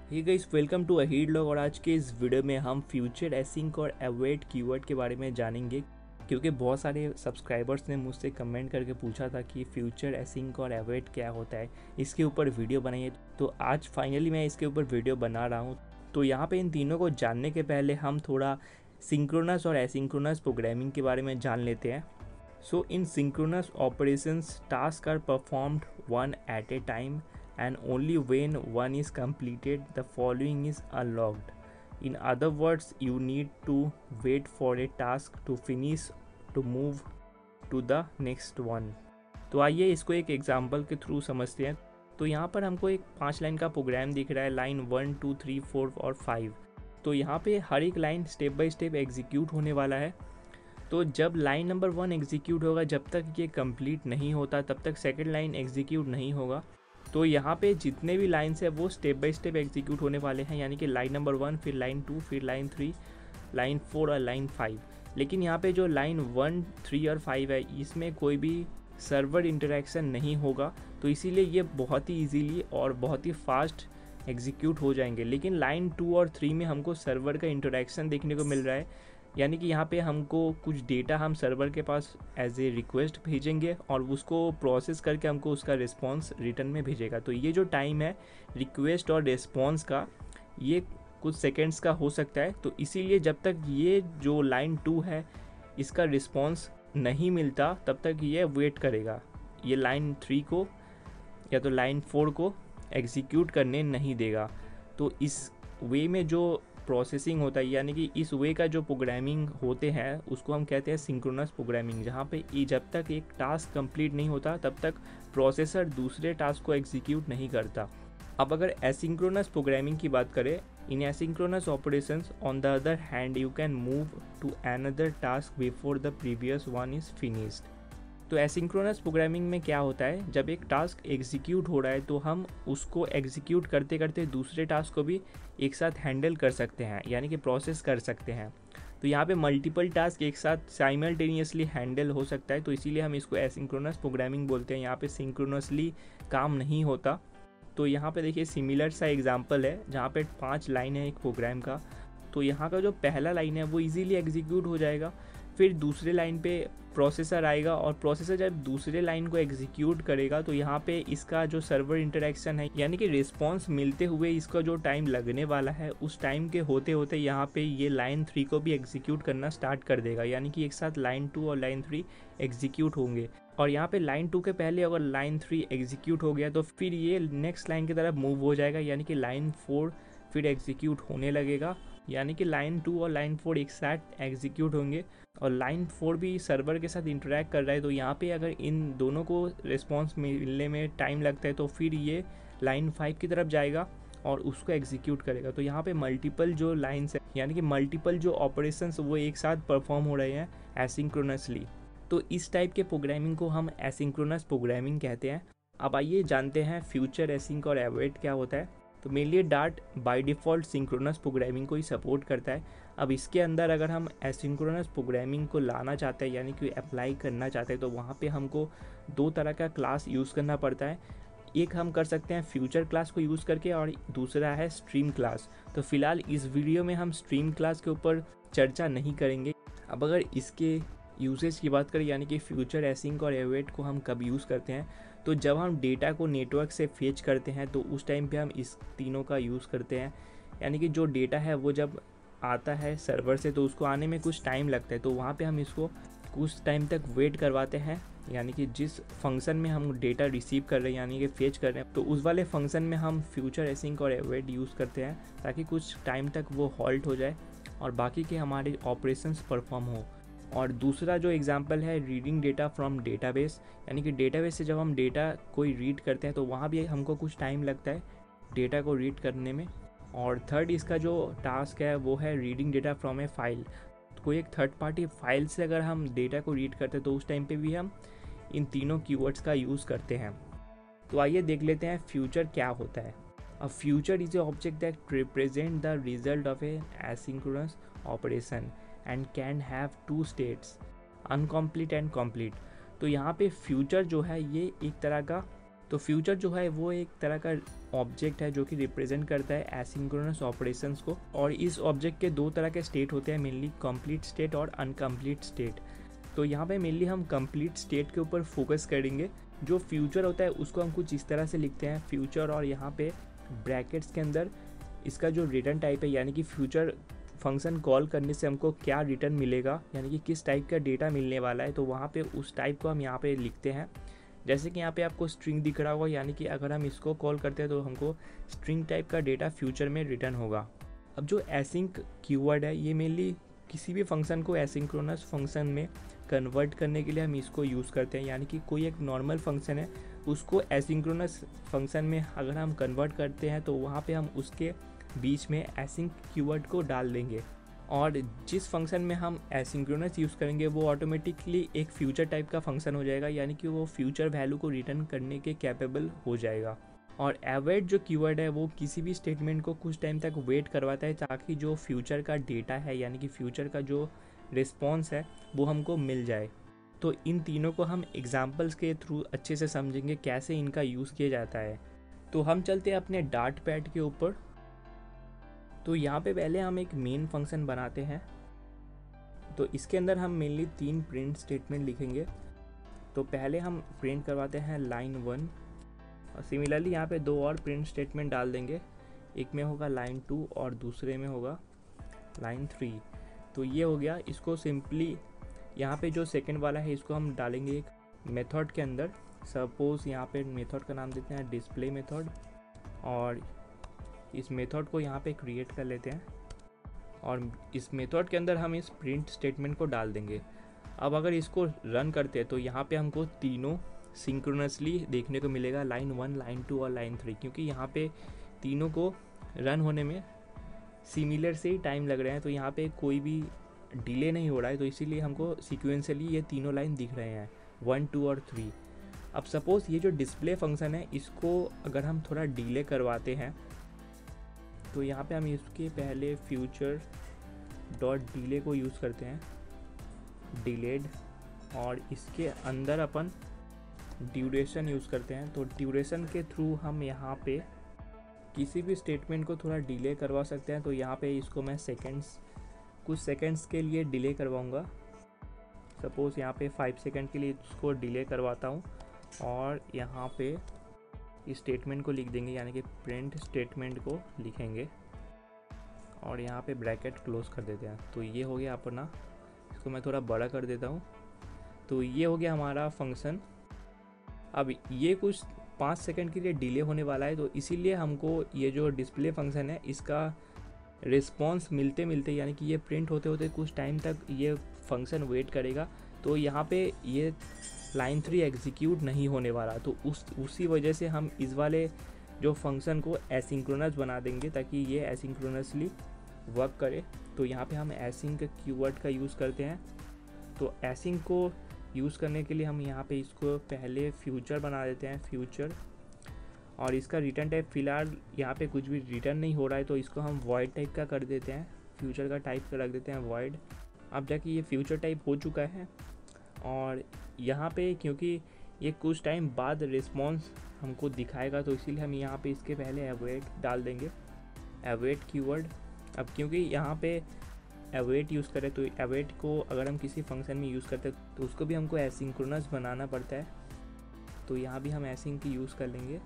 Hey guys, welcome to ahead log. और आज के इस वीडियो में हम फ्यूचर एसिंक और अवॉइड कीवर्ड के बारे में जानेंगे, क्योंकि बहुत सारे सब्सक्राइबर्स ने मुझसे कमेंट करके पूछा था कि फ्यूचर एसिंक और अवॉइड क्या होता है, इसके ऊपर वीडियो बनाइए। तो आज फाइनली मैं इसके ऊपर वीडियो बना रहा हूँ। तो यहाँ पे इन तीनों को जानने के पहले हम थोड़ा सिंक्रोनस और एसिंक्रोनस प्रोग्रामिंग के बारे में जान लेते हैं। So in synchronous operations, tasks are performed one at a time, and only when one is completed, the following is unlocked. In other words, you need to wait for a task to finish to move to the next one. तो आइए इसको एक example के through समझते हैं। तो यहाँ पर हमको एक 5 लाइन का प्रोग्राम दिख रहा है, लाइन 1, 2, 3, 4 और 5। तो यहाँ पे हर एक line step by step execute होने वाला है। तो जब लाइन नंबर 1 एग्जीक्यूट होगा, जब तक ये कंप्लीट नहीं होता तब तक सेकंड लाइन एग्जीक्यूट नहीं होगा। तो यहाँ पे जितने भी लाइन्स है वो स्टेप बाय स्टेप एग्जीक्यूट होने वाले हैं, यानी कि लाइन नंबर 1, फिर लाइन 2, फिर लाइन 3, लाइन 4 और लाइन 5। लेकिन यहाँ पे जो लाइन 1, 3 और 5 है, इसमें कोई भी सर्वर इंटरेक्शन नहीं होगा, तो इसीलिए ये बहुत ही ईजीली और बहुत ही फास्ट एग्जीक्यूट हो जाएंगे। लेकिन लाइन 2 और 3 में हमको सर्वर का इंटरेक्शन देखने को मिल रहा है, यानी कि यहाँ पे हमको कुछ डेटा हम सर्वर के पास एज ए रिक्वेस्ट भेजेंगे और उसको प्रोसेस करके हमको उसका रिस्पांस रिटर्न में भेजेगा। तो ये जो टाइम है रिक्वेस्ट और रिस्पांस का, ये कुछ सेकेंड्स का हो सकता है। तो इसीलिए जब तक ये जो लाइन 2 है इसका रिस्पांस नहीं मिलता तब तक ये वेट करेगा, ये लाइन 3 को या तो लाइन 4 को एग्जीक्यूट करने नहीं देगा। तो इस वे में जो प्रोसेसिंग होता है, यानी कि इस वे का जो प्रोग्रामिंग होते हैं उसको हम कहते हैं सिंक्रोनस प्रोग्रामिंग, जहाँ पे जब तक एक टास्क कंप्लीट नहीं होता तब तक प्रोसेसर दूसरे टास्क को एग्जीक्यूट नहीं करता। अब अगर एसिंक्रोनस प्रोग्रामिंग की बात करें, in asynchronous operations on the other hand you can move to another task before the previous one is finished. तो एसिंक्रोनस प्रोग्रामिंग में क्या होता है, जब एक टास्क एग्जीक्यूट हो रहा है तो हम उसको एग्जीक्यूट करते करते दूसरे टास्क को भी एक साथ हैंडल कर सकते हैं, यानी कि प्रोसेस कर सकते हैं। तो यहाँ पे मल्टीपल टास्क एक साथ साइमल्टेनियसली हैंडल हो सकता है, तो इसीलिए हम इसको एसिंक्रोनस प्रोग्रामिंग बोलते हैं। यहाँ पे सिंक्रोनसली काम नहीं होता। तो यहाँ पे देखिए सिमिलर सा एग्जाम्पल है, जहाँ पे 5 लाइन है एक प्रोग्राम का। तो यहाँ का जो पहला लाइन है वो ईजीली एग्जीक्यूट हो जाएगा, फिर दूसरे लाइन पे प्रोसेसर आएगा और प्रोसेसर जब दूसरे लाइन को एग्जीक्यूट करेगा तो यहाँ पे इसका जो सर्वर इंटरेक्शन है, यानी कि रिस्पांस मिलते हुए इसका जो टाइम लगने वाला है, उस टाइम के होते होते यहाँ पे ये लाइन 3 को भी एग्जीक्यूट करना स्टार्ट कर देगा, यानी कि एक साथ लाइन 2 और लाइन 3 एग्जीक्यूट होंगे। और यहाँ पे लाइन 2 के पहले अगर लाइन 3 एग्जीक्यूट हो गया तो फिर ये नेक्स्ट लाइन की तरफ मूव हो जाएगा, यानी कि लाइन 4 फिर एग्जीक्यूट होने लगेगा, यानी कि लाइन 2 और लाइन 4 एक साथ एग्जीक्यूट होंगे। और लाइन 4 भी सर्वर के साथ इंटरेक्ट कर रहा है, तो यहाँ पे अगर इन दोनों को रिस्पांस मिलने में टाइम लगता है तो फिर ये लाइन 5 की तरफ जाएगा और उसको एग्जीक्यूट करेगा। तो यहाँ पे मल्टीपल जो लाइन्स है, यानी कि मल्टीपल जो ऑपरेशंस वो एक साथ परफॉर्म हो रहे हैं एसिंक्रोनसली। तो इस टाइप के प्रोग्रामिंग को हम एसिंक्रोनस प्रोग्रामिंग कहते हैं। अब आइए जानते हैं फ्यूचर एसिंक और अवॉइड क्या होता है। तो mainly dart by default synchronous programming को ही सपोर्ट करता है। अब इसके अंदर अगर हम एसिंक्रोनस प्रोग्रामिंग को लाना चाहते हैं, यानी कि अप्लाई करना चाहते हैं, तो वहाँ पे हमको 2 तरह का क्लास यूज़ करना पड़ता है। एक हम कर सकते हैं फ्यूचर क्लास को यूज़ करके और दूसरा है स्ट्रीम क्लास। तो फिलहाल इस वीडियो में हम स्ट्रीम क्लास के ऊपर चर्चा नहीं करेंगे। अब अगर इसके यूसेज की बात करें, यानी कि फ्यूचर एसिंक और अवॉइड को हम कब यूज़ करते हैं, तो जब हम डेटा को नेटवर्क से फेच करते हैं तो उस टाइम पे हम इस तीनों का यूज़ करते हैं। यानी कि जो डेटा है वो जब आता है सर्वर से तो उसको आने में कुछ टाइम लगता है, तो वहाँ पे हम इसको कुछ टाइम तक वेट करवाते हैं, यानी कि जिस फंक्शन में हम डेटा रिसीव कर रहे हैं, यानी कि फेच कर रहे हैं, तो उस वाले फंक्शन में हम फ्यूचर एसिंक और अवॉइड यूज़ करते हैं ताकि कुछ टाइम तक वो हॉल्ट हो जाए और बाकी के हमारे ऑपरेशंस परफॉर्म हो। और दूसरा जो एग्जांपल है रीडिंग डेटा फ्रॉम डेटाबेस, यानी कि डेटाबेस से जब हम डेटा कोई रीड करते हैं तो वहाँ भी हमको कुछ टाइम लगता है डेटा को रीड करने में। और थर्ड इसका जो टास्क है वो है reading data from A file. तो कोई एक थर्ड पार्टी फाइल से अगर हम डेटा को रीड करते हैं तो उस टाइम पे भी हम इन तीनों कीवर्ड्स का यूज़ करते हैं। तो आइए देख लेते हैं फ्यूचर क्या होता है। A future is a object that represent the result of A asynchronous operation and can have 2 states, incomplete and complete. तो यहाँ पे फ्यूचर जो है ये एक तरह का, तो फ्यूचर जो है वो एक तरह का ऑब्जेक्ट है जो कि रिप्रेजेंट करता है एसिंक्रोनस ऑपरेशंस को। और इस ऑब्जेक्ट के दो तरह के स्टेट होते हैं, मेनली कंप्लीट स्टेट और अनकम्प्लीट स्टेट। तो यहाँ पे मेनली हम कंप्लीट स्टेट के ऊपर फोकस करेंगे। जो फ्यूचर होता है उसको हम कुछ इस तरह से लिखते हैं, फ्यूचर, और यहाँ पे ब्रैकेट्स के अंदर इसका जो रिटर्न टाइप है, यानी कि फ्यूचर फंक्शन कॉल करने से हमको क्या रिटर्न मिलेगा, यानी कि किस टाइप का डेटा मिलने वाला है, तो वहाँ पे उस टाइप को हम यहाँ पे लिखते हैं। जैसे कि यहाँ पे आपको स्ट्रिंग दिख रहा होगा, यानी कि अगर हम इसको कॉल करते हैं तो हमको स्ट्रिंग टाइप का डेटा फ्यूचर में रिटर्न होगा। अब जो एसिंक कीवर्ड है ये मेनली किसी भी फंक्शन को एसिंक्रोनस फंक्शन में कन्वर्ट करने के लिए हम इसको यूज़ करते हैं। यानी कि कोई एक नॉर्मल फंक्शन है उसको एसिंक्रोनस फंक्शन में अगर हम कन्वर्ट करते हैं तो वहाँ पे हम उसके बीच में एसिंक कीवर्ड को डाल देंगे, और जिस फंक्शन में हम एसिंक्रोनस यूज़ करेंगे वो ऑटोमेटिकली एक फ्यूचर टाइप का फंक्शन हो जाएगा, यानी कि वो फ्यूचर वैल्यू को रिटर्न करने के कैपेबल हो जाएगा। और अवेट जो कीवर्ड है वो किसी भी स्टेटमेंट को कुछ टाइम तक वेट करवाता है ताकि जो फ्यूचर का डेटा है, यानी कि फ्यूचर का जो रिस्पॉन्स है वो हमको मिल जाए। तो इन तीनों को हम एग्जाम्पल्स के थ्रू अच्छे से समझेंगे कैसे इनका यूज़ किया जाता है। तो हम चलते हैं अपने डार्ट पैड के ऊपर। तो यहाँ पे पहले हम एक मेन फंक्शन बनाते हैं। तो इसके अंदर हम मेनली 3 प्रिंट स्टेटमेंट लिखेंगे। तो पहले हम प्रिंट करवाते हैं लाइन 1, और सिमिलरली यहाँ पे 2 और प्रिंट स्टेटमेंट डाल देंगे। एक में होगा लाइन 2 और दूसरे में होगा लाइन 3। तो ये हो गया। इसको सिंपली यहाँ पे जो सेकंड वाला है इसको हम डालेंगे एक मेथड के अंदर। सपोज़ यहाँ पे मेथड का नाम देते हैं डिस्प्ले मेथड, और इस मेथड को यहाँ पे क्रिएट कर लेते हैं, और इस मेथड के अंदर हम इस प्रिंट स्टेटमेंट को डाल देंगे। अब अगर इसको रन करते हैं तो यहाँ पे हमको तीनों सिंक्रोनसली देखने को मिलेगा, लाइन 1, लाइन 2 और लाइन 3, क्योंकि यहाँ पे तीनों को रन होने में सिमिलर से ही टाइम लग रहे हैं। तो यहाँ पे कोई भी डिले नहीं हो रहा है, तो इसीलिए हमको सीक्वेंसली ये तीनों लाइन दिख रहे हैं, 1, 2 और 3। अब सपोज़ ये जो डिस्प्ले फंक्शन है इसको अगर हम थोड़ा डिले करवाते हैं तो यहाँ पे हम इसके पहले फ्यूचर डॉट डिले को यूज़ करते हैं, डिलेड, और इसके अंदर अपन ड्यूरेशन यूज़ करते हैं। तो ड्यूरेशन के थ्रू हम यहाँ पे किसी भी स्टेटमेंट को थोड़ा डिले करवा सकते हैं। तो यहाँ पे इसको मैं कुछ सेकंड्स के लिए डिले करवाऊँगा। सपोज़ यहाँ पे 5 सेकंड के लिए इसको डिले करवाता हूँ, और यहाँ पे इस स्टेटमेंट को लिख देंगे, यानी कि प्रिंट स्टेटमेंट को लिखेंगे, और यहाँ पे ब्रैकेट क्लोज कर देते हैं। तो ये हो गया अपना। इसको मैं थोड़ा बड़ा कर देता हूँ। तो ये हो गया हमारा फंक्शन। अब ये कुछ 5 सेकंड के लिए डिले होने वाला है, तो इसीलिए हमको ये जो डिस्प्ले फंक्शन है इसका रिस्पॉन्स मिलते मिलते, यानी कि ये प्रिंट होते होते कुछ टाइम तक ये फंक्शन वेट करेगा। तो यहाँ पे ये लाइन 3 एग्जीक्यूट नहीं होने वाला, तो उसी वजह से हम इस वाले जो फंक्शन को एसिंक्रोनस बना देंगे ताकि ये एसिंक्रोनसली वर्क करे। तो यहाँ पे हम एसिंक कीवर्ड का यूज़ करते हैं। तो एसिंक को यूज़ करने के लिए हम यहाँ पे इसको पहले फ्यूचर बना देते हैं, फ्यूचर, और इसका रिटर्न टाइप फ़िलहाल यहाँ पे कुछ भी रिटर्न नहीं हो रहा है, तो इसको हम वॉइड टाइप का कर देते हैं, फ्यूचर का टाइप का रख देते हैं वॉइड। अब जाके ये फ्यूचर टाइप हो चुका है, और यहाँ पे क्योंकि ये कुछ टाइम बाद रिस्पॉन्स हमको दिखाएगा तो इसीलिए हम यहाँ पे इसके पहले अवेट डाल देंगे, अवेट कीवर्ड। अब क्योंकि यहाँ पे अवेट यूज़ करें तो अवेट को अगर हम किसी फंक्शन में यूज़ करते हैं तो उसको भी हमको एसिंक्रोनस बनाना पड़ता है। तो यहाँ भी हम एसिंक की यूज़ कर लेंगे,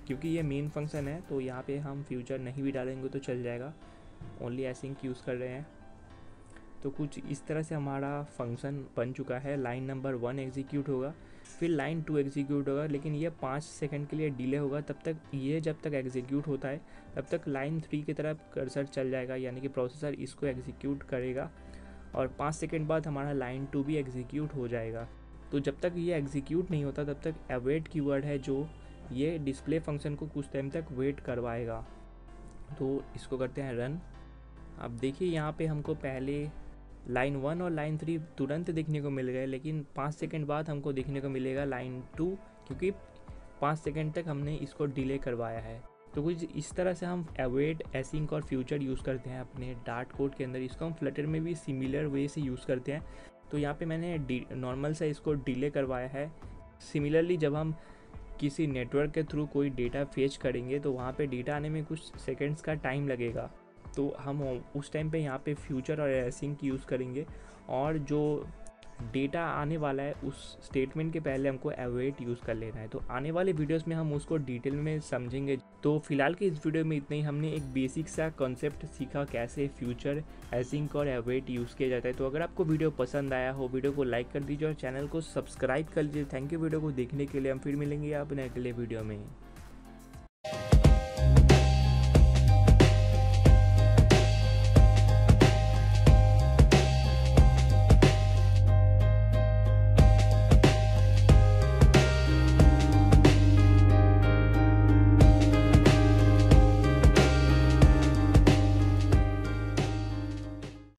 क्योंकि ये मेन फंक्शन है तो यहाँ पे हम फ्यूचर नहीं भी डालेंगे तो चल जाएगा, ओनली एसिंक यूज़ कर रहे हैं। तो कुछ इस तरह से हमारा फंक्शन बन चुका है। लाइन नंबर 1 एग्जीक्यूट होगा, फिर लाइन 2 एग्जीक्यूट होगा, लेकिन ये 5 सेकंड के लिए डिले होगा। तब तक ये जब तक एग्जीक्यूट होता है तब तक लाइन 3 की तरफ कर्सर चल जाएगा, यानी कि प्रोसेसर इसको एग्जीक्यूट करेगा, और 5 सेकंड बाद हमारा लाइन 2 भी एग्जीक्यूट हो जाएगा। तो जब तक ये एग्जीक्यूट नहीं होता तब तक अवेट कीवर्ड है जो ये डिस्प्ले फंक्शन को कुछ टाइम तक वेट करवाएगा। तो इसको करते हैं रन। अब देखिए यहाँ पे हमको पहले लाइन 1 और लाइन 3 तुरंत देखने को मिल गए, लेकिन 5 सेकंड बाद हमको देखने को मिलेगा लाइन 2, क्योंकि 5 सेकंड तक हमने इसको डिले करवाया है। तो कुछ इस तरह से हम अवेट, एसिंक और फ्यूचर यूज़ करते हैं अपने डार्ट कोड के अंदर। इसको हम फ्लटर में भी सिमिलर वे से यूज़ करते हैं। तो यहाँ पे मैंने नॉर्मल से इसको डिले करवाया है। सिमिलरली जब हम किसी नेटवर्क के थ्रू कोई डेटा फेच करेंगे तो वहाँ पे डेटा आने में कुछ सेकंड्स का टाइम लगेगा। तो हम उस टाइम पे यहाँ पे फ्यूचर और एसिंक यूज़ करेंगे, और जो डेटा आने वाला है उस स्टेटमेंट के पहले हमको अवेट यूज़ कर लेना है। तो आने वाले वीडियोस में हम उसको डिटेल में समझेंगे। तो फिलहाल के इस वीडियो में इतना ही। हमने एक बेसिक सा कॉन्सेप्ट सीखा कैसे फ्यूचर, एसिंक और अवेट यूज़ किया जाता है। तो अगर आपको वीडियो पसंद आया हो, वीडियो को लाइक कर दीजिए और चैनल को सब्सक्राइब कर लीजिए। थैंक यू वीडियो को देखने के लिए। हम फिर मिलेंगे अपने अगले वीडियो में।